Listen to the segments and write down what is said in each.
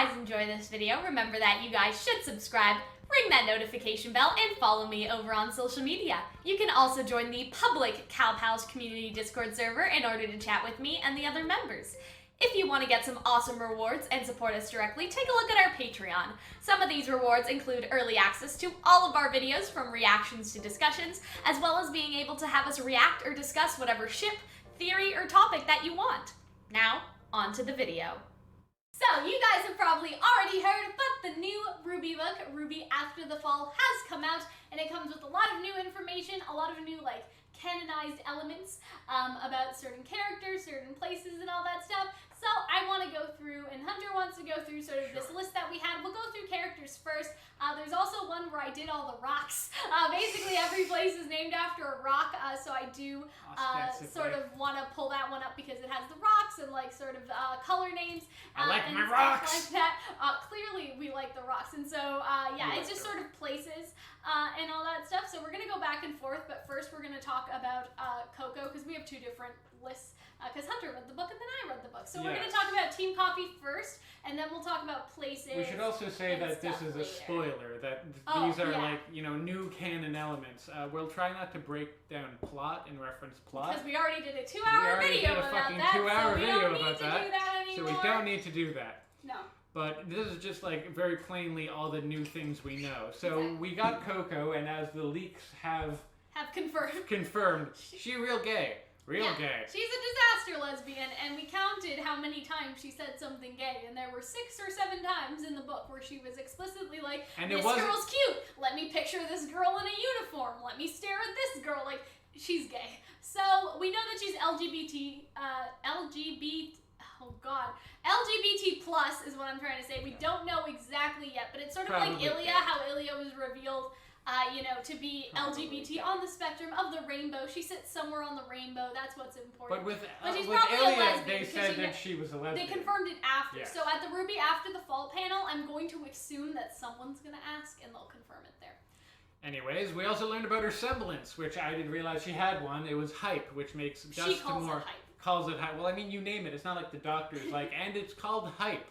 guys enjoy this video, remember that you guys should subscribe, ring that notification bell, and follow me over on social media. You can also join the public CalPals community Discord server in order to chat with me and the other members. If you want to get some awesome rewards and support us directly, take a look at our Patreon. Some of these rewards include early access to all of our videos, from reactions to discussions, as well as being able to have us react or discuss whatever ship, theory, or topic that you want. Now, on to the video. So, you guys have probably already heard, but the new RWBY book, RWBY After the Fall, has come out, and it comes with a lot of new information, a lot of new, canonized elements about certain characters, certain places, and all that stuff. So I want to go through, and Hunter wants to go through sort of this list that we had. We'll go through characters first. There's also one where I did all the rocks. Basically every place is named after a rock, so I do sort of want to pull that one up because it has the rocks and color names. I like my rocks! rocks! Like that. Clearly we like the rocks, and so yeah, it's just sort of places and all that stuff. So we're going to go back and forth, but first we're going to talk about Coco, because we have two different lists, because Hunter read the book and then I read the book. So we're going to talk about Team Coffee first, and then we'll talk about places. We should also say that this is a spoiler, that these are new canon elements. We'll try not to break down plot and reference plot. Because we already did a 2-hour video about that, so we don't need to do that anymore. So we don't need to do that. No. But this is just very plainly all the new things we know. So we got Coco, and as the leaks have confirmed, she real gay. Real gay. She's a disaster lesbian, and we counted how many times she said something gay, and there were 6 or 7 times in the book where she was explicitly like, this girl's cute, let me picture this girl in a uniform, let me stare at this girl, she's gay. So, we know that she's LGBT plus is what I'm trying to say. We don't know exactly yet, but it's sort of like Ilya, how Ilya was revealed to be LGBT on the spectrum of the rainbow. She sits somewhere on the rainbow. That's what's important. But she's with probably Ilya, a lesbian. they said that she was a lesbian. They confirmed it after. Yes. So at the RWBY After the Fall panel, I'm going to assume that someone's going to ask, and they'll confirm it there. Anyways, we also learned about her semblance, which I didn't realize she had one. It was hype, which makes dust she calls more. It hype. Calls it hype. Well, I mean, you name it. It's not like the doctor's and it's called hype.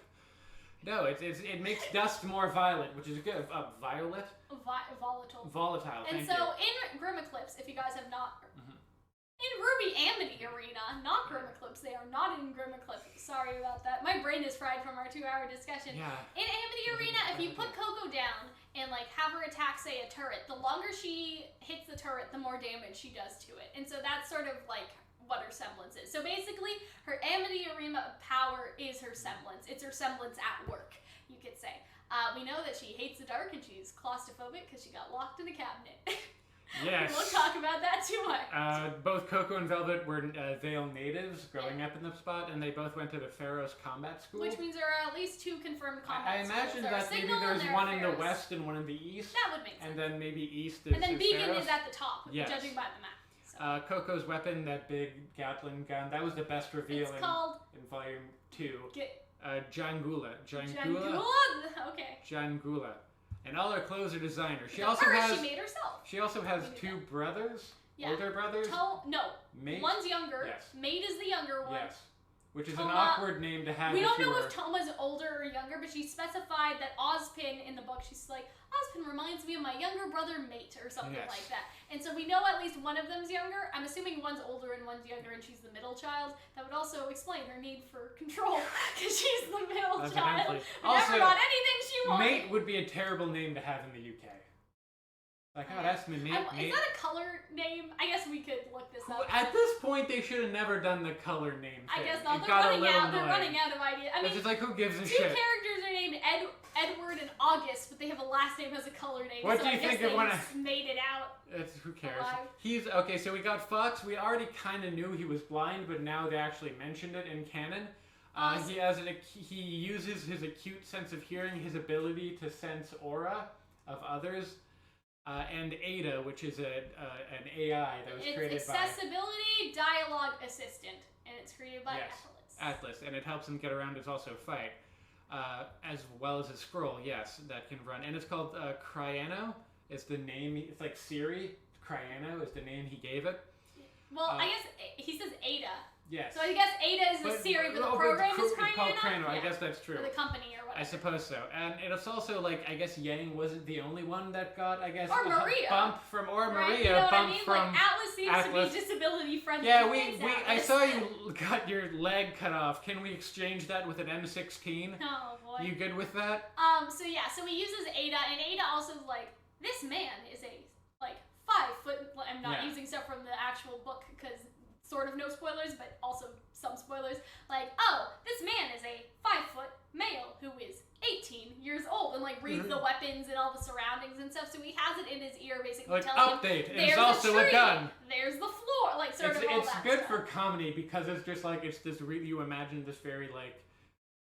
No, it makes dust more violet, which is good. Violet? Volatile. Volatile, and so in Grimaclips, if you guys have not... In RWBY Amity Arena, not Grimaclips, they are not in Grimaclips. Sorry about that. My brain is fried from our 2-hour discussion. Yeah. In Amity Arena, if you put Coco down and have her attack, say, a turret, the longer she hits the turret, the more damage she does to it. And so that's sort of what her semblance is. So basically, her Amity Arena power is her semblance. It's her semblance at work, you could say. We know that she hates the dark and she's claustrophobic because she got locked in a cabinet. Yes. We'll talk about that too much. Both Coco and Velvet were Vale natives growing up in the spot, and they both went to the Pharaoh's combat school. Which means there are at least 2 confirmed combat schools. I imagine that maybe there's one in the west and one in the east. That would make sense. And then maybe east is And then Vegan Pharaoh's. is at the top, judging by the map. So. Coco's weapon, that big Gatling gun, that was the best reveal in Volume 2. Jangula. Okay. Jangula. And all her clothes are designer. She made herself. She also has 2 brothers. Yeah. Older brothers. No. Mate? One's younger. Yes. Mate is the younger one. Yes. Which is an awkward name to have. We don't know if Toma's older or younger, but she specified that Ozpin in the book, she's like, Ozpin reminds me of my younger brother Mate or something like that. And so we know at least one of them's younger. I'm assuming one's older and one's younger, and she's the middle child. That would also explain her need for control, because she's the middle child. Also, never got anything she wanted. Mate would be a terrible name to have in the UK. That's my mate. Is that a color name? I guess we could look this up. At this point, they should have never done the color name thing. I guess not. They're running out of ideas. I mean, it's just who gives a 2 shit? characters are named Edward and August, but they have a last name as a color name. What do you think they just made it out? Who cares? Okay, so we got Fox. We already kind of knew he was blind, but now they actually mentioned it in canon. He uses his acute sense of hearing, his ability to sense aura of others. And Ada, which is an AI that was created by... Accessibility Dialogue Assistant, and it's created by Atlas, and it helps him get around as also fight. As well as a scroll, that can run. And it's called Cryano. It's the name, it's like Siri. Cryano is the name he gave it. Well, I guess he says Ada, Yes. So I guess Ada is the series, but the program is called Crano. I guess that's true. Or the company or whatever. I suppose so. And it's also like, I guess Yang wasn't the only one that got, I guess, or Maria. Bump from, or right? Maria, You know bump what I mean? from like, Atlas seems to be disability friendly. Yeah, I saw you got your leg cut off. Can we exchange that with an M16? Oh boy. You good with that? So yeah, so we use as Ada, and Ada also like, this man is a, like, 5 foot, I'm not using stuff from the actual book, because sort of no spoilers, but also some spoilers, like, oh, this man is a 5 foot male who is 18 years old, and like reads the weapons and all the surroundings and stuff, so he has it in his ear, basically like, telling update, him, it's also a gun. There's the floor, like, sort of all it's that good stuff. for comedy, because it's just like, it's this you imagine this very, like,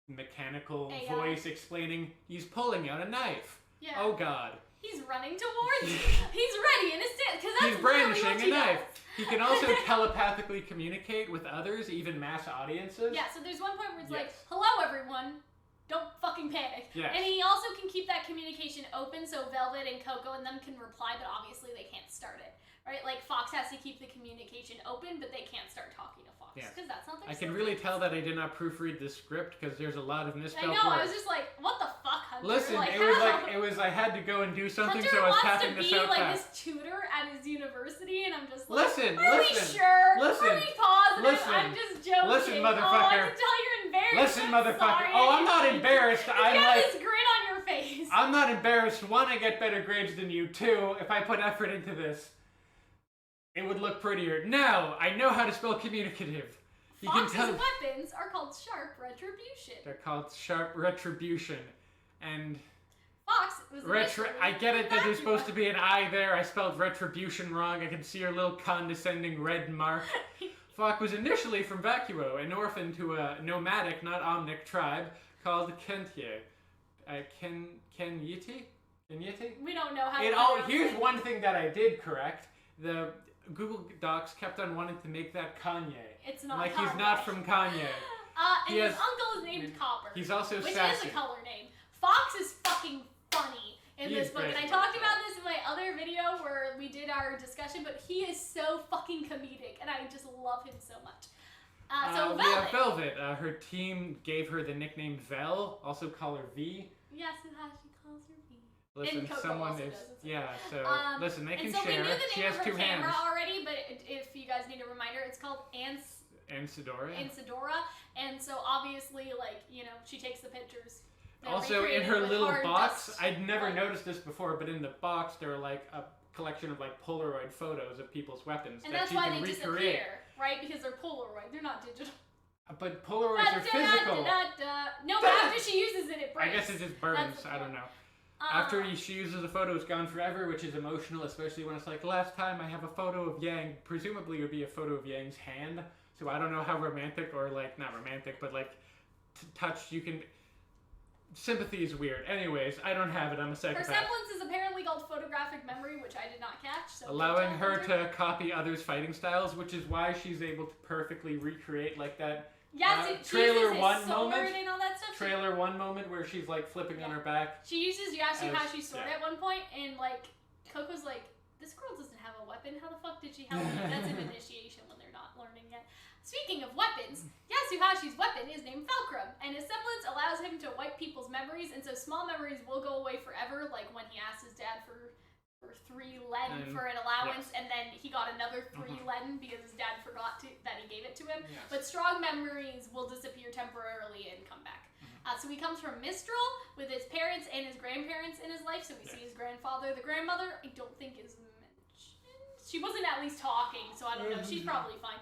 mechanical AI. voice explaining, he's pulling out a knife. Yeah. Oh god. He's running towards you. He's ready in a stance, because that's He's brandishing really what a knife. He can also telepathically communicate with others, even mass audiences. Yeah, so there's one point where it's like, hello everyone, don't fucking panic. Yes. And he also can keep that communication open so Velvet and Coco and them can reply, but obviously they can't start it. Right? Like, Fox has to keep the communication open, but they can't start talking to Fox, because that's not their I can really tell that I did not proofread the script, because there's a lot of misspelled words. I know, I was just like, what the fuck, Hunter? Listen, like, it was I had to go and do something, Hunter so I was wants tapping to this be out like fast. this tutor at his university, and I'm just like, Listen. Are we sure? Listen. Are we positive? Listen. I'm just joking. Listen, Oh, I motherfucker. can tell you're embarrassed. Listen, I'm motherfucker. sorry. Oh, I'm not embarrassed. You I'm got like, this grin on your face. I'm not embarrassed. One, I get better grades than you. Two, if I put effort into this, it would look prettier. No, I know how to spell communicative. You Fox's can tell. weapons are called Sharp Retribution. They're called Sharp Retribution, and Fox was I get it that there's supposed to be an I there. I spelled retribution wrong. I can see your little condescending red mark. Fox was initially from Vacuo, an orphan to a nomadic, not omnic tribe called Kentye. Kenyeti? We don't know how. Here's one thing that I did correct. The Google Docs kept on wanting to make that Kanye. It's not like Kanye. He's not from Kanye. And his uncle is named Copper. He's also which sassy. is a color name. Fox is fucking funny in this book, and I talked about this in my other video where we did our discussion, but he is so fucking comedic, and I just love him so much. So Velvet. Yeah, Velvet. Her team gave her the nickname Vel, also call her V. Yatsuhashi calls her V. Listen, someone is. So listen, they can so share. We knew the she name has of her 2 camera hands. already, but if you guys need a reminder, it's called Ansidora. And so obviously, like, you know, she takes the pictures. Also, in her little box, I'd never noticed this before, but in the box there are like a collection of like Polaroid photos of people's weapons and that that's she why can they recreate. disappear, right? Because they're Polaroid. They're not digital. But Polaroids are physical. No, but after she uses it, it breaks. I guess it just burns. I don't know. After she uses a photo, it's gone forever, which is emotional, especially when it's like, last time I have a photo of Yang. Presumably it would be a photo of Yang's hand. So I don't know how romantic, or like, not romantic, but like, touch, you can... Sympathy is weird. Anyways, I don't have it. I'm a psychopath. Her semblance is apparently called photographic memory, which I did not catch. So allowing her to copy others' fighting styles, which is why she's able to perfectly recreate like that trailer 1 moment. And all that stuff. Trailer 1 moment where she's like flipping on her back. She uses Yatsuhashi sword at one point, and like Coco's like, this girl doesn't have a weapon. How the fuck did she have one? That's an initiation when they're not learning yet. Speaking of weapons, Yatsuhashi's weapon is named Fulcrum, and his semblance allows him to wipe people's memories, and so small memories will go away forever, like when he asked his dad for 3 len for an allowance, and then he got another 3 len because his dad forgot that he gave it to him. Yes. But strong memories will disappear temporarily and come back. So he comes from Mistral with his parents and his grandparents in his life, so we see his grandfather. The grandmother, I don't think is mentioned. She wasn't at least talking, so I don't know. She's probably fine.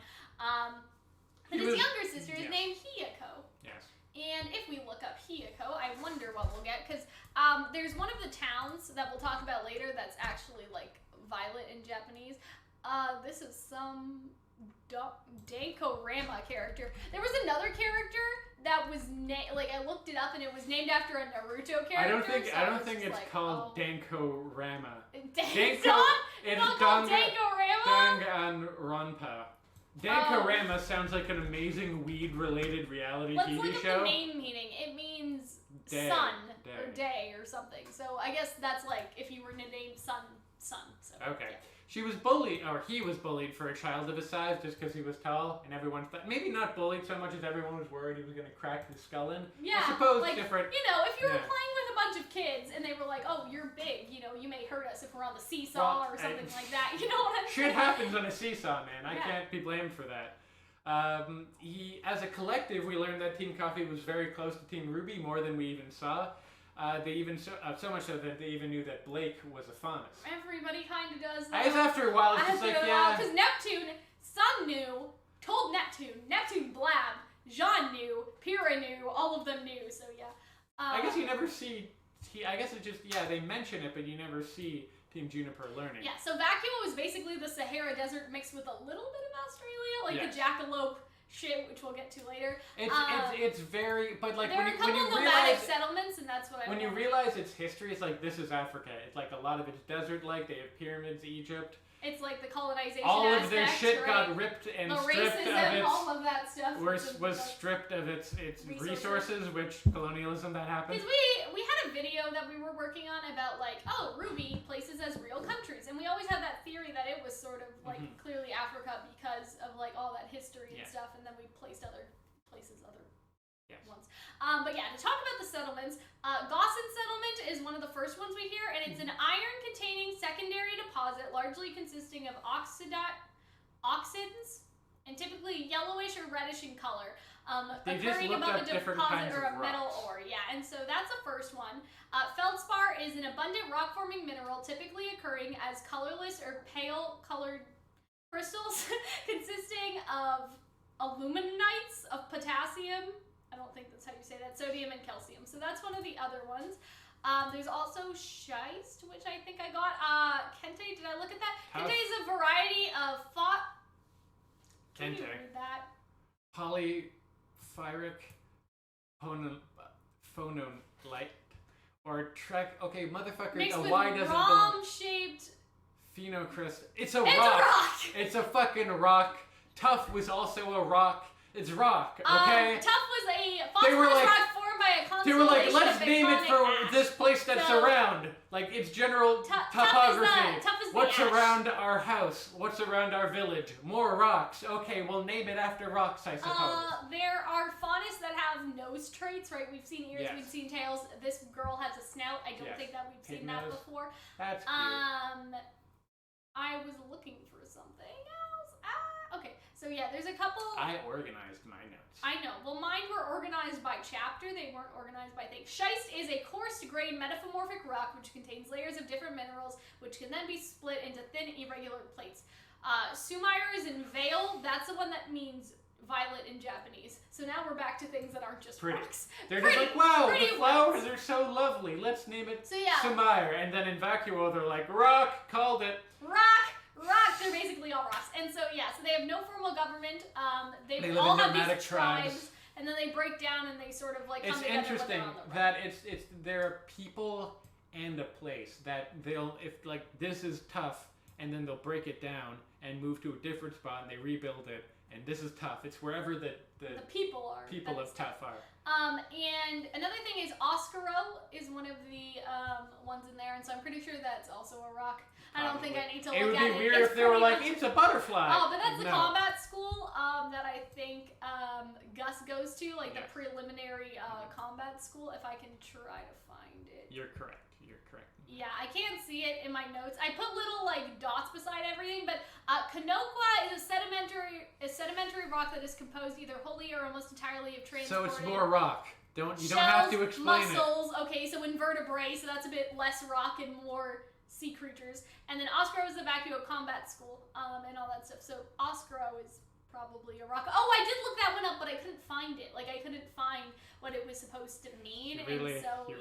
And his younger sister is named Hiyako. Yes. And if we look up Hiyako, I wonder what we'll get, because there's one of the towns that we'll talk about later that's actually, like, violet in Japanese. This is some Dankorama character. There was another character that was, like, I looked it up, and it was named after a Naruto character. I don't think it's called Dankorama. It's not called Dankorama? Danganronpa. Dankorama sounds like an amazing weed-related reality TV show. Let's look at the name meaning. It means sun or day or something. So I guess that's like if you were to name sun. So, okay. Yeah. She was bullied, or he was bullied for a child of his size just because he was tall, and everyone thought, maybe not bullied so much as everyone was worried he was going to crack his skull in. Yeah, I suppose like, different. You know, if you were playing with a bunch of kids and they were like, oh, you're big, you know, you may hurt us if we're on the seesaw or something like that. You know what I'm saying? Shit happens on a seesaw, man. I can't be blamed for that. As a collective, we learned that Team Coffee was very close to Team RWBY, more than we even saw. They even so much so that they even knew that Blake was a Faunus. Everybody kind of does that. As after a while, it's just like, yeah. Because Neptune, Sun knew, told Neptune blabbed, Jean knew, Pyrrha knew, all of them knew, so yeah. I guess you never see, I guess it just, they mention it, but you never see Team Juniper learning. Yeah, so Vacuo is basically the Sahara Desert mixed with a little bit of Australia, like the jackalope shit, which we'll get to later. It's very, but like there when are a couple you nomadic realize settlements, and that's what I. When you realize its history, it's like this is Africa. It's like a lot of it's desert-like. They have pyramids, Egypt. It's like the colonization. All aspect, of their shit right? got ripped and the stripped racism, of its. all of that stuff. Was stripped of its resources, which colonialism that happened. Because we had a video that we were working on about like, oh, RWBY places as real countries, and we always had that theory that it was sort of like clearly Africa because of like all that history and stuff, and then we placed other places, other ones. But yeah, to talk about the settlements, Gossan settlement is one of the first ones we hear, and it's an iron-containing secondary deposit, largely consisting of oxides, and typically yellowish or reddish in color, occurring above a deposit or a metal ore. Yeah, and so that's the first one. Feldspar is an abundant rock-forming mineral, typically occurring as colorless or pale-colored crystals consisting of aluminites of potassium. I don't think that's how you say that. Sodium and calcium. So that's one of the other ones. There's also schist, which I think I got. Kente, did I look at that? Kente is a variety of Can you read that? Polypheric phonolite or trek. Okay, motherfucker. Mixed with Y doesn't rom-shaped phenocrystal. It's a rock. It's a fucking rock. Tough was also a rock. It's rock, okay? Tough was a phosphorus rock formed by a constellation. They were like, let's of name it for ash. this place that's around. Like, its general topography. Tough is What's the ash. around our house? What's around our village? More rocks. Okay, we'll name it after rocks, I suppose. There are Faunus that have nose traits, right? We've seen ears, we've seen tails. This girl has a snout. I don't think that we've seen that before. That's cute. I was looking for something else. Okay. So yeah, there's a couple. I organized my notes. I know. Well, mine were organized by chapter. They weren't organized by thing. Schist is a coarse-grained metamorphic rock which contains layers of different minerals, which can then be split into thin, irregular plates. Sumair is in Veil. That's the one that means violet in Japanese. So now we're back to things that aren't just rocks. They're just like, wow, the flowers are so lovely. Let's name it Sumair. And then in Vacuo, they're like, rock, called it. Rocks, they're basically all rocks. And so, yeah, so they have no formal government. They live all in have nomadic these tribes. And then they break down and they sort of like come it's together. It's interesting that there are people and a place that they'll, if like this is tough, and then they'll break it down and move to a different spot and they rebuild it. And this is tough. It's wherever the people are. People of tough are. And another thing is Oscaro is one of the ones in there, and so I'm pretty sure that's also a rock. I don't think I need to look at it. It would be weird if they were like, it's a butterfly. Oh, but that's the combat school that I think Gus goes to, like the preliminary combat school, if I can try to find it. You're correct. Yeah, I can't see it in my notes. I put little like dots beside everything, but Kanokwa is a sedimentary rock that is composed either wholly or almost entirely of transported. So it's more rock. You don't have to explain mussels, okay, so invertebrates, so that's a bit less rock and more sea creatures. And then Oscaro is the Vacuo combat school, and all that stuff. So Oscaro is probably a rock. Oh, I did look that one up, but I couldn't find it. Like I couldn't find what it was supposed to mean. You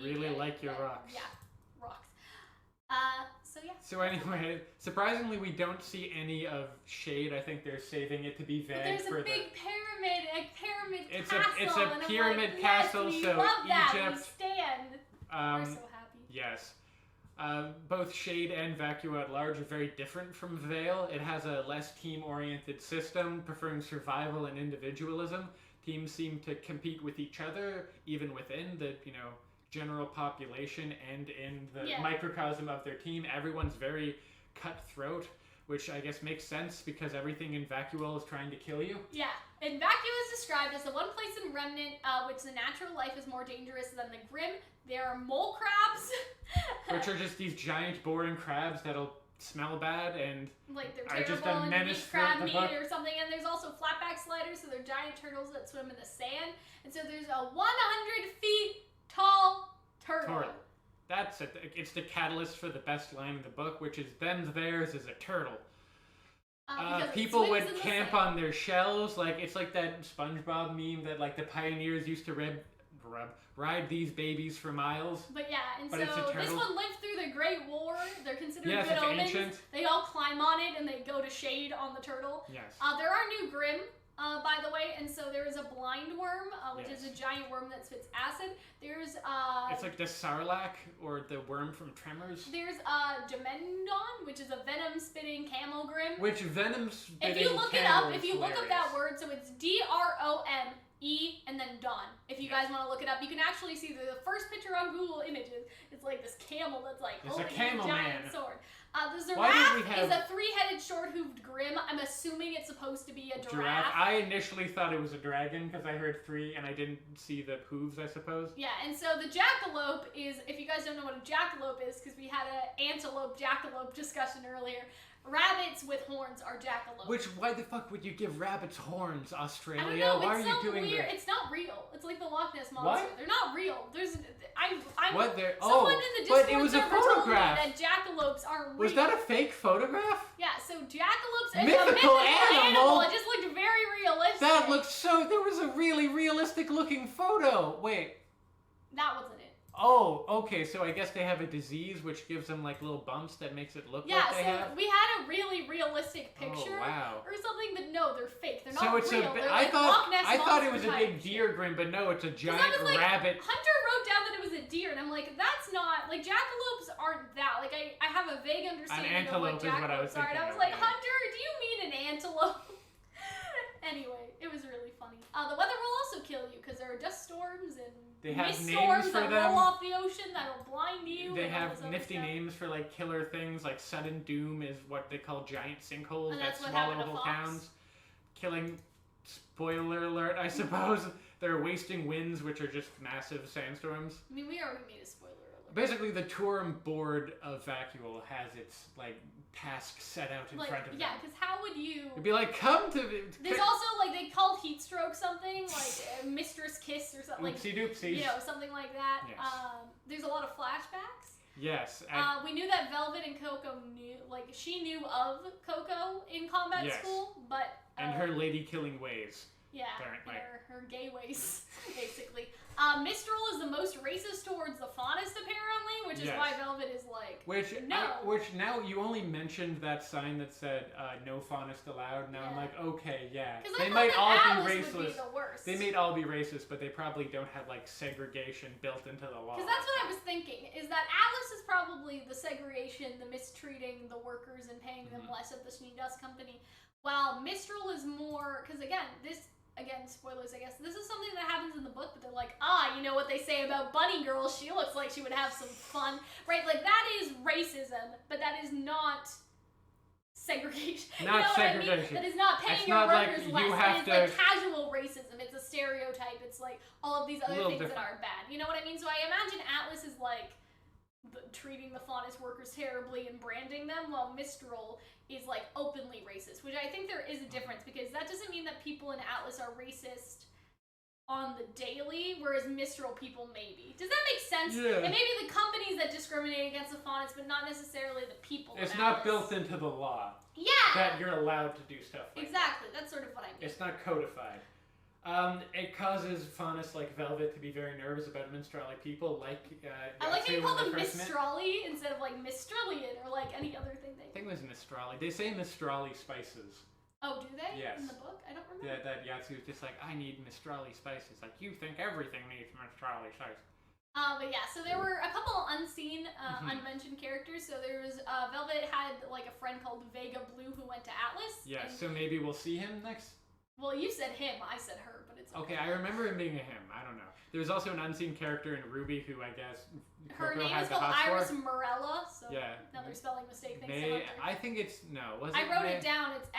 really like your rocks. Yeah, rocks. So anyway, surprisingly, we don't see any of Shade. I think they're saving it to be vague. But there's a big pyramid, castle. It's a pyramid castle. Yes, we so love that. Egypt. We stand. We're so happy. Yes. Both Shade and Vacuo at large are very different from Veil. It has a less team-oriented system, preferring survival and individualism. Teams seem to compete with each other, even within the general population and in the microcosm of their team. Everyone's very cutthroat. which I guess makes sense because everything in Vacuo is trying to kill you. Yeah, and Vacuo is described as the one place in Remnant which the natural life is more dangerous than the Grim. There are mole crabs. Which are just these giant boring crabs that'll smell bad and like they're are just terrible a and menace eat for crab the meat book. or something. And there's also flatback sliders, so they're giant turtles that swim in the sand. And so there's a 100 feet tall turtle. That's it. It's the catalyst for the best line in the book, which is them's theirs is a turtle. People would camp on their shells, like it's like that SpongeBob meme that like the pioneers used to ride these babies for miles. But yeah, and but so it's a turtle. this one lived through the Great War. They're considered yes, good it's omens. ancient. They all climb on it and they go to shade on the turtle. Yes. There are new Grim, by the way, and so there is a blind worm, which is a giant worm that spits acid. There's it's like the Sarlacc or the worm from Tremors. There's Demendon, which is a venom-spitting camel Grim. Which venom-spitting If you look it up, if you look up that hilarious. word, so it's DROM. E and then Dawn. If you guys want to look it up, you can actually see the first picture on Google Images. It's like this camel that's like holding a camel giant man. sword. The Giraffe is a three-headed, short-hooved Grim. I'm assuming it's supposed to be a giraffe. I initially thought it was a dragon because I heard 3 and I didn't see the hooves, I suppose. Yeah, and so the jackalope is, if you guys don't know what a jackalope is, because we had an antelope-jackalope discussion earlier, rabbits with horns are jackalopes. Which, why the fuck would you give rabbits horns, Australia? I don't know, why it's are you doing weird. that? It's not real. It's like the Loch Ness Monster. What? They're not real. What? They're, someone in the but Discord it was a server told me photograph. that jackalopes aren't real. Was that a fake photograph? Yeah, so jackalopes is Mythical a mythical animal? It just looked very realistic. That looked so... There was a really realistic looking photo. Wait. That wasn't it. Oh, okay, so I guess they have a disease which gives them like little bumps that makes it look like they have? Yeah, so we had a really realistic picture or something, but no, they're fake. They're not real. They're like Loch Ness I thought it was Monster a big type deer Grim, but no, it's a giant like, rabbit. Hunter wrote down that it was a deer, and I'm like, that's not, like, jackalopes aren't that. Like, I have a vague understanding of what jackalopes are, and I was like, Hunter, do you mean an antelope? Anyway, it was really funny. The weather will also kill you, because there are dust storms and they have mist names storms for that them. roll off the ocean that'll blind you. They have nifty names for like killer things, like sudden doom is what they call giant sinkholes that swallow whole towns. Killing, spoiler alert, I suppose. There are wasting winds, which are just massive sandstorms. I mean, we already made a spoiler alert. Basically, the touring board of Vacuo has its like task set out in front of them. Yeah, because how would you... It'd be like, come to... There's also, like, they call heat stroke something, like Mistress Kiss or something. Oopsie doopsies. You know, something like that. Yes. There's a lot of flashbacks. Yes. We knew that Velvet and Coco knew, like, she knew of Coco in combat school, but... and her lady-killing ways. Yeah, her gay ways, basically. Mistral is the most racist towards the Faunus, apparently, which is why Velvet is like, no. Which now you only mentioned that sign that said, no Faunus allowed. Now I'm like, okay, yeah. They might all be racist. Would be the worst. They may all be racist, but they probably don't have, like, segregation built into the law. Because that's what I was thinking, is that Atlas is probably the segregation, the mistreating the workers and paying them less at the Schnee Dust Company, while Mistral is more, because again, spoilers, I guess. This is something that happens in the book, but they're like, you know what they say about Bunny Girl? She looks like she would have some fun, right? Like, that is racism, but that is not segregation. Not you know segregation. What I mean? That is not paying your workers less. It's like casual racism. It's a stereotype. It's like all of these other things that are bad. You know what I mean? So I imagine Atlas is like treating the Faunus workers terribly and branding them, while Mistral is like openly racist, which I think there is a difference, because that doesn't mean that people in Atlas are racist on the daily, whereas Mistral people maybe. Does that make sense? Yeah. And maybe the companies that discriminate against the Faunus, but not necessarily the people. It's not built into the law. Yeah. That you're allowed to do stuff like exactly. That's sort of what I mean. It's not codified. It causes Faunus like Velvet to be very nervous about Mistrali people, like I like how you call them Mistrali instead of like Mistralian or like any other thing they do. I think it was Mistrali. They say Mistrali spices. Oh, do they? Yes. In the book? I don't remember. Yeah, that Yatsu's just like, I need Mistrali spices. Like, you think everything needs Mistrali spices. But yeah, so there were a couple unseen, unmentioned characters. So there was, Velvet had like a friend called Vega Blue who went to Atlas. Yes, so maybe we'll see him next? Well, you said him, I said her, but but it's okay. I remember him being a him. I don't know. There was also an unseen character in RWBY who I guess her Coco name had is the called hot Iris for. Morella, so Yeah. another spelling mistake. Thanks May, so much. I think it's no. Was it I wrote May? it down. It's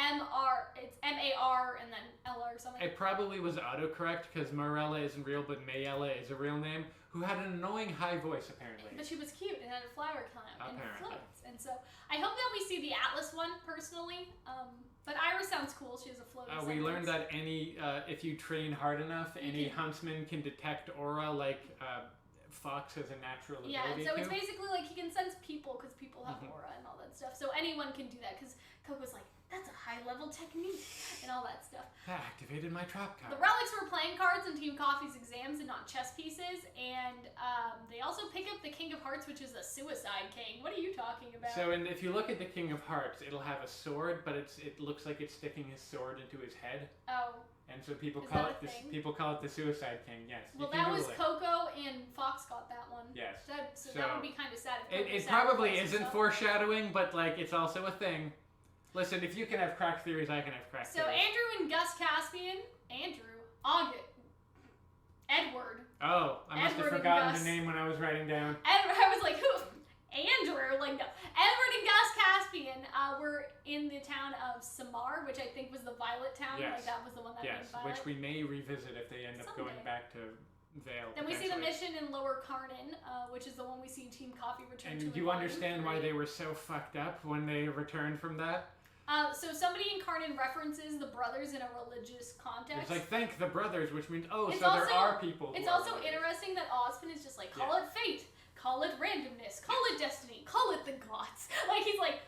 M-A-R and then Ella or something. It probably was autocorrect because Morella isn't real, but Mayella is a real name. Who had an annoying high voice apparently. But she was cute and had a flower crown and Apparently. floats. And so I hope that we see the Atlas one personally. But Iris sounds cool. She has a floating We learned that if you train hard enough, any huntsman can detect aura like Fox has a natural ability. Yeah, so it's to. basically like he can sense people because people have Mhm. aura and all that stuff. So anyone can do that because Coco's like, that's a high level technique and all that stuff. That activated my trap card. The relics were playing cards in Team Coffee's exams and not chess pieces. And they also pick up the King of Hearts, which is a suicide king. What are you talking about? So if you look at the King of Hearts, it'll have a sword, but it looks like it's sticking his sword into his head. Oh. And so people Is call that it a thing? people call it the Suicide King. Yes. Well, you can that was Google it. Coco and Fox got that one. Yes. So that would be kind of sad. If Coco It probably sacrificed isn't himself. foreshadowing, but like it's also a thing. Listen, if you can have crack theories, I can have crack So theories. Andrew and Gus Caspian, Edward. Oh, I must Edward have and forgotten Gus. the name when I was writing down. I was like, who? Andrew, like, no. Edward and Gus Caspian were in the town of Samar, which I think was the Violet town. Yes. Like, that was the one that Yes, made Violet. which we may revisit if they end up going Someday. back to Vale. Then we see the potentially. mission in Lower Carnon, which is the one we see Team Coffee return And to. do you understand why they were so fucked up when they returned from that? So somebody in Carnon references the brothers in a religious context. It's like, thank the brothers, which means, It's so there also- are people who It's are also brothers. interesting that Ozpin is just like, call it fate, call it randomness, call it destiny, call it the gods. Like, he's like,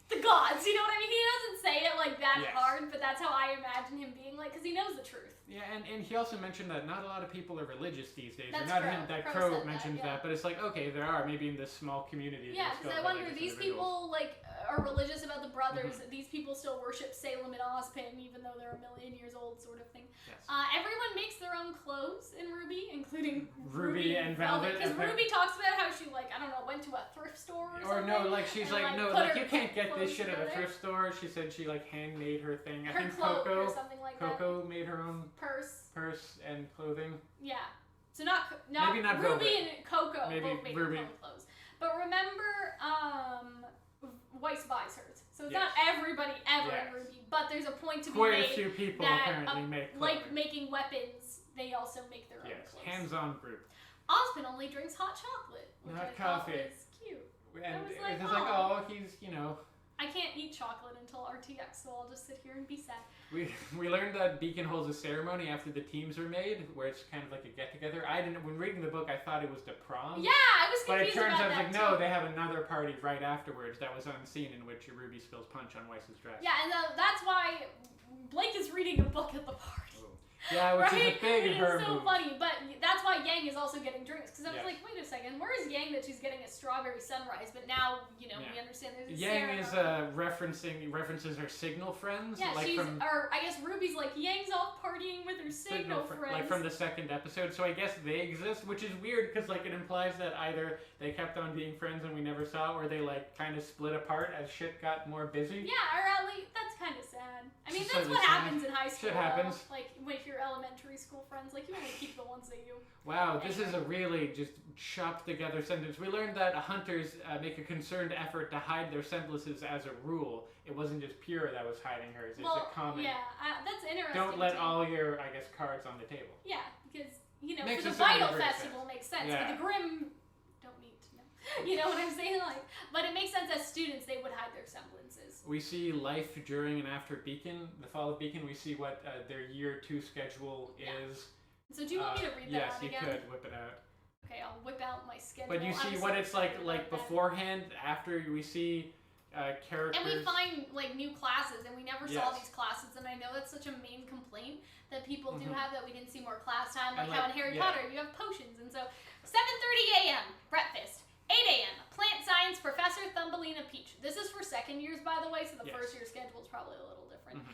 the gods, you know what I mean? He doesn't say it like that Yes. hard, but that's how I imagine him being like, because he knows the truth. Yeah, and he also mentioned that not a lot of people are religious these days. That's not Crow. him, that Crow Crow said that, mentions yeah. that, but it's like, okay, there are, maybe in this small community. Yeah, there's because still I wonder, religious these individuals. people, like, are religious about the brothers. Mm-hmm. These people still worship Salem and Ozpin, even though they're 1,000,000 years old, sort of thing. Yes. Everyone makes their own clothes in RWBY, including Ruby and Velvet. Because Ruby talks about how she, like, I don't know, went to a thrift store or Or something. no, like she's and, like, no, put like her you can't get this clothes shit at a together. thrift store. She said she like handmade her thing. I Her think cloak or Coco something like that. Coco made her own Purse. and clothing. Yeah. So not Maybe not Ruby Velvet. and Coco Maybe both make Ruby. their own clothes. But remember, Weiss buys hers. So it's Yes. not everybody ever Yes. in RWBY, but there's a point to be Quite made a few people that, apparently make like clothing. making weapons, they also make their own Yes, clothes. hands-on group. Ozpin only drinks hot chocolate, which Not I thought coffee. was cute. And was it's like, like, oh, he's, I can't eat chocolate until RTX, so I'll just sit here and be sad. We learned that Beacon holds a ceremony after the teams are made, where it's kind of like a get-together. When reading the book, I thought it was the prom. Yeah, I was But it confused turns about out, that like, no, too. they have another party right afterwards that was unseen in which RWBY spills punch on Weiss's dress. Yeah, and that's why Blake is reading a book at the party. Yeah, which right? is a big It her is so move. funny, but that's why Yang is also getting drinks. Because I was Yes. like, wait a second, where is Yang that she's getting a strawberry sunrise? But now, we understand there's a Yang is ceremony. references her signal friends. Yeah, like she's, from or I guess Ruby's like, Yang's off partying with her signal friends. like from the second episode. So I guess they exist, which is weird because like it implies that either they kept on being friends and we never saw, or they like kind of split apart as shit got more busy. Yeah, or at least, that's kind of sad. I mean, It's that's so what sad. happens in high school. Shit happens. Though. Like, with your elementary school friends, like, you only keep the ones that you... Wow, this is a really just chopped together sentence. We learned that hunters make a concerted effort to hide their semblances as a rule. It wasn't just Pure that was hiding hers. It's a common. Yeah, that's interesting. Don't let too. all your, I guess, cards on the table. Yeah, because, Makes for the it sound Vital great Festival sense. makes sense, Yeah. but the Grimm don't need to know. You know what I'm saying? Like, but it makes sense as students, they would hide their semblances. We see life during and after Beacon, the fall of Beacon. We see what their year 2 schedule is. So do you want me to read that Yes, out you again? could whip it out. Okay, I'll whip out my schedule. But you see I'm what so it's like excited about that. beforehand, after we see characters. And we find like new classes, and we never saw Yes. these classes. And I know that's such a main complaint that people do Mhm. have, that we didn't see more class time, like And, how like, in Harry yeah. Potter you have potions. And so 7:30 a.m. breakfast, 8 a.m. plant science Professor Thumbelina Peach. This is for second years, by the way, so the Yes. first year schedule is probably a little different. Mhm.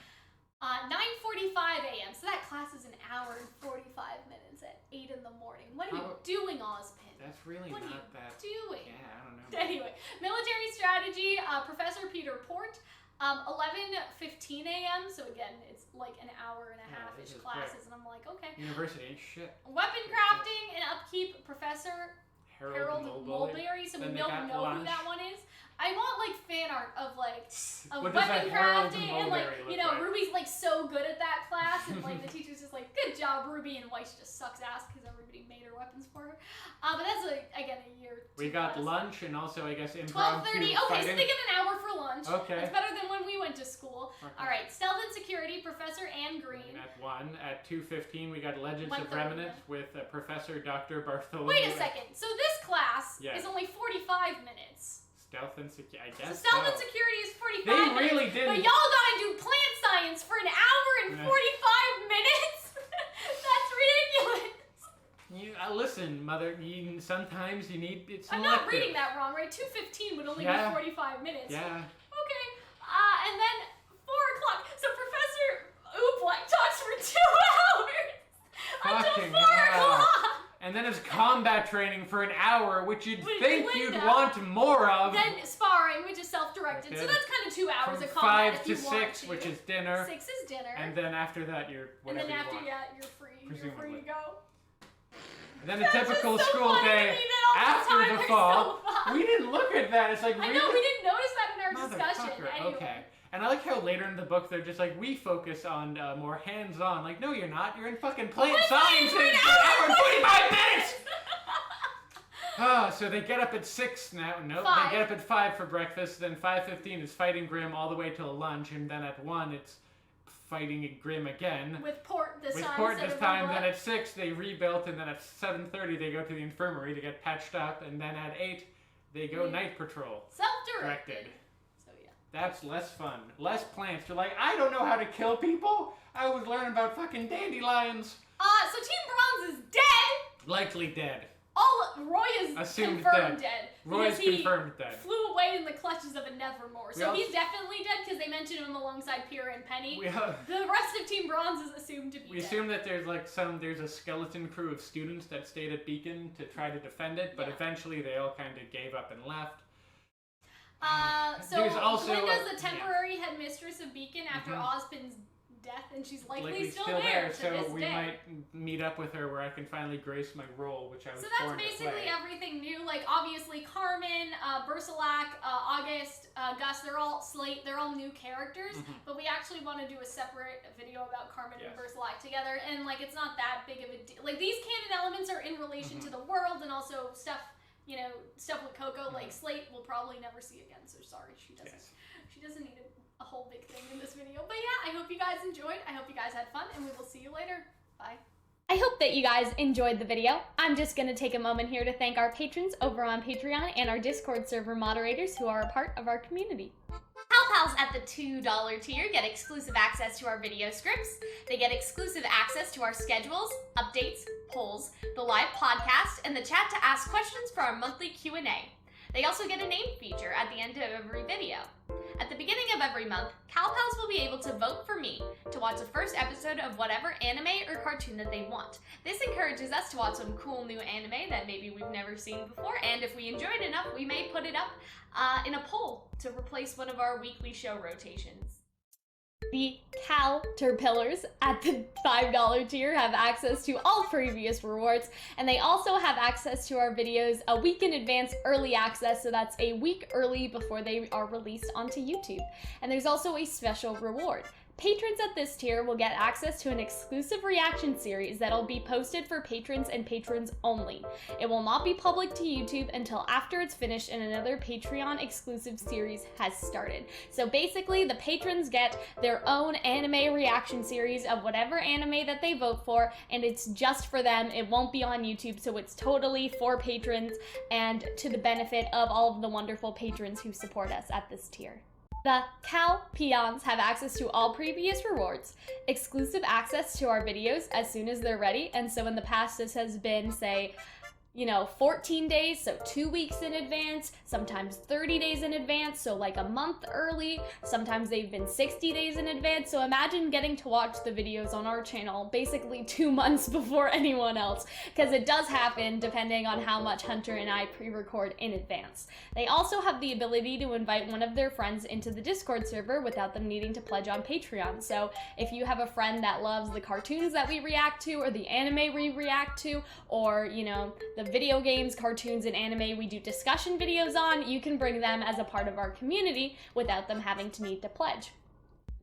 9:45 a.m. So that class is an hour and 45 minutes at 8 in the morning. What are you doing, Ozpin? That's really What are not you that. doing? Yeah, I don't know. Anyway, military strategy, Professor Peter Port. 11:15 a.m. So again, it's like an hour and a half-ish classes, and I'm like, okay. University ain't shit. Weapon crafting and upkeep, Professor Harold Mulberry. So we don't know who that one is. I want like fan art of like weapon crafting and like Ruby's like so good at that class and like the teacher's just like, good job Ruby, and Weiss just sucks ass because everybody made her weapons for her. But that's like again a year. We got lunch and also I guess impromptu 12:30. Okay, so they get an hour for lunch. Okay. It's better than when we went to school. Okay. All right, stealth and security, Professor Anne Green. And at 1, at 2:15 we got Legends of Remnant with Professor Dr. Bartholomew. Wait a second. So this class is only 45 minutes. Stealth and security, I guess. So stealth and security is 45 minutes. They really did. But y'all gotta do plant science for an hour and 45 minutes? That's ridiculous. Listen, Mother, sometimes you need it selective. I'm not reading that wrong, right? 2:15 would only be 45 minutes. Yeah. Okay. And then 4 o'clock. So Professor Oop talks for 2 hours until 4 o'clock. And then it's combat training for an hour, which you'd think you'd want more of. Then sparring, which is self-directed. Okay. So that's kind of 2 hours of combat. 5 to 6, which is dinner. 6 is dinner. And then after that, you're whatever you want. And then after you're free. Presumably. You're free to go. And then a typical school day after the fall. We didn't look at that. It's like I know, we didn't notice that in our discussion. Anyway. Okay. And I like how later in the book they're just like, we focus on more hands-on. Like, no, you're not. You're in fucking plant science for an hour and 45 minutes! So they get up at 6 now. Nope, they get up at 5 for breakfast. Then 5:15 is fighting Grim all the way till lunch. And then at 1 it's fighting Grim again. With port this time. Then at 6 they rebuilt. And then at 7:30 they go to the infirmary to get patched up. And then at 8 they go night patrol. Self-directed. That's less fun. Less plants. You're like, I don't know how to kill people. I was learning about fucking dandelions. So Team Bronze is dead. Likely dead. Roy is assumed confirmed dead. Roy is confirmed dead. Flew away in the clutches of a Nevermore. So he's definitely dead because they mentioned him alongside Pyrrha and Penny. The rest of Team Bronze is assumed to be dead. We assume that there's like there's a skeleton crew of students that stayed at Beacon to try to defend it, but eventually they all kind of gave up and left. So Glinda's the temporary headmistress of Beacon after Ozpin's death, and she's likely still there so we might meet up with her where I can finally grace my role, which I was born to play. So that's basically everything new. Like, obviously, Carmen, Bersalak, August, Gus, they're all new characters, but we actually want to do a separate video about Carmen and Bersalak together, and, like, it's not that big of a deal. Like, these canon elements are in relation to the world, and also stuff with Coco, like Slate we'll probably never see again, so sorry, she doesn't need a whole big thing in this video. But yeah, I hope you guys enjoyed, I hope you guys had fun, and we will see you later. Bye. I hope that you guys enjoyed the video. I'm just going to take a moment here to thank our patrons over on Patreon and our Discord server moderators who are a part of our community. Pals at the $2 tier get exclusive access to our video scripts. They get exclusive access to our schedules, updates, polls, the live podcast, and the chat to ask questions for our monthly Q&A. They also get a name feature at the end of every video. At the beginning of every month, Pals will be able to vote for me to watch the first episode of whatever anime or cartoon that they want. This encourages us to watch some cool new anime that maybe we've never seen before, and if we enjoy it enough, we may put it up in a poll to replace one of our weekly show rotations. The Caterpillars at the $5 tier have access to all previous rewards, and they also have access to our videos a week in advance early access, so that's a week early before they are released onto YouTube. And there's also a special reward. Patrons at this tier will get access to an exclusive reaction series that'll be posted for patrons and patrons only. It will not be public to YouTube until after it's finished and another Patreon exclusive series has started. So basically, the patrons get their own anime reaction series of whatever anime that they vote for, and it's just for them. It won't be on YouTube, so it's totally for patrons and to the benefit of all of the wonderful patrons who support us at this tier. The Calxiyn have access to all previous rewards, exclusive access to our videos as soon as they're ready, and so in the past this has been, say, 14 days, so 2 weeks in advance, sometimes 30 days in advance, so like a month early, sometimes they've been 60 days in advance, so imagine getting to watch the videos on our channel basically 2 months before anyone else, because it does happen depending on how much Hunter and I pre-record in advance. They also have the ability to invite one of their friends into the Discord server without them needing to pledge on Patreon. So if you have a friend that loves the cartoons that we react to, or the anime we react to, or the video games, cartoons, and anime we do discussion videos on, you can bring them as a part of our community without them having to need to pledge.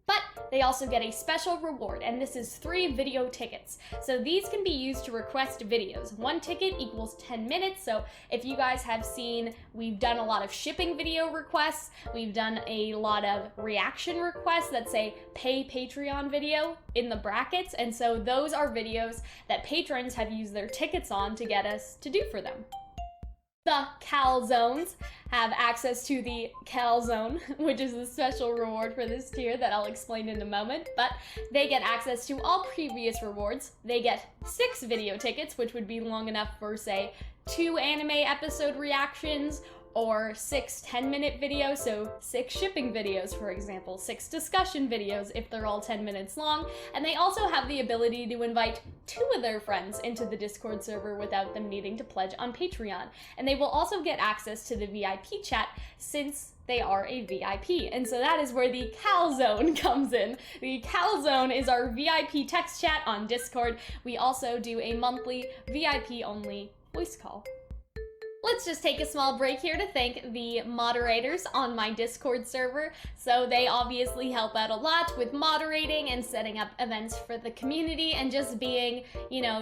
But they also get a special reward, and this is 3 video tickets. So these can be used to request videos. 1 ticket equals 10 minutes, so if you guys have seen, we've done a lot of shipping video requests, we've done a lot of reaction requests that say pay Patreon video in the brackets, and so those are videos that patrons have used their tickets on to get us to do for them. The Calzones have access to the Calzone, which is a special reward for this tier that I'll explain in a moment, but they get access to all previous rewards. They get 6 video tickets, which would be long enough for, say, 2 anime episode reactions, or 6 10-minute videos, so 6 shipping videos, for example, 6 discussion videos if they're all 10 minutes long, and they also have the ability to invite 2 of their friends into the Discord server without them needing to pledge on Patreon. And they will also get access to the VIP chat since they are a VIP, and so that is where the Calzone comes in. The Calzone is our VIP text chat on Discord. We also do a monthly VIP-only voice call. Let's just take a small break here to thank the moderators on my Discord server. So they obviously help out a lot with moderating and setting up events for the community and just being,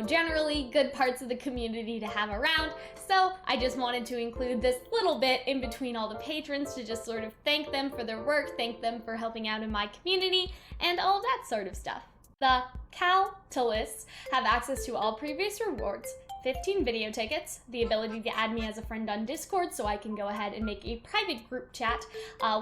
generally good parts of the community to have around. So I just wanted to include this little bit in between all the patrons to just sort of thank them for their work, thank them for helping out in my community, and all that sort of stuff. The Caltalists have access to all previous rewards, 15 video tickets, the ability to add me as a friend on Discord so I can go ahead and make a private group chat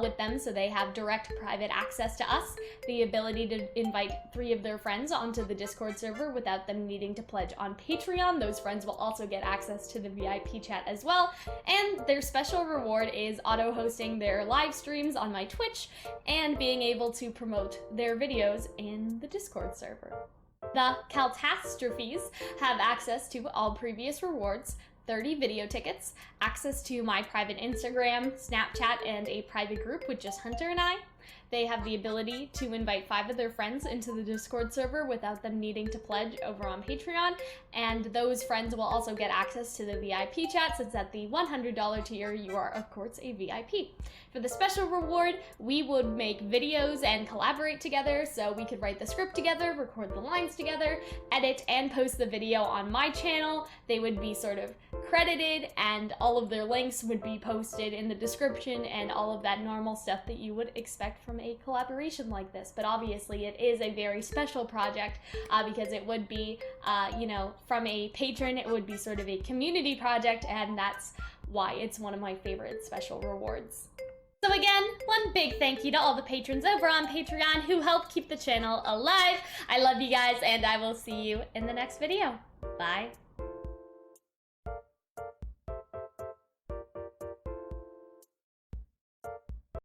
with them so they have direct private access to us, the ability to invite 3 of their friends onto the Discord server without them needing to pledge on Patreon. Those friends will also get access to the VIP chat as well, and their special reward is auto-hosting their live streams on my Twitch and being able to promote their videos in the Discord server. The Catastrophes have access to all previous rewards, 30 video tickets, access to my private Instagram, Snapchat, and a private group with just Hunter and I. They have the ability to invite 5 of their friends into the Discord server without them needing to pledge over on Patreon, and those friends will also get access to the VIP chat, since at the $100 tier you are of course a VIP. For the special reward, we would make videos and collaborate together, so we could write the script together, record the lines together, edit and post the video on my channel. They would be sort of credited, and all of their links would be posted in the description and all of that normal stuff that you would expect from a collaboration like this. But obviously it is a very special project because it would be, from a patron, it would be sort of a community project, and that's why it's one of my favorite special rewards. So again, one big thank you to all the patrons over on Patreon who help keep the channel alive. I love you guys, and I will see you in the next video. Bye.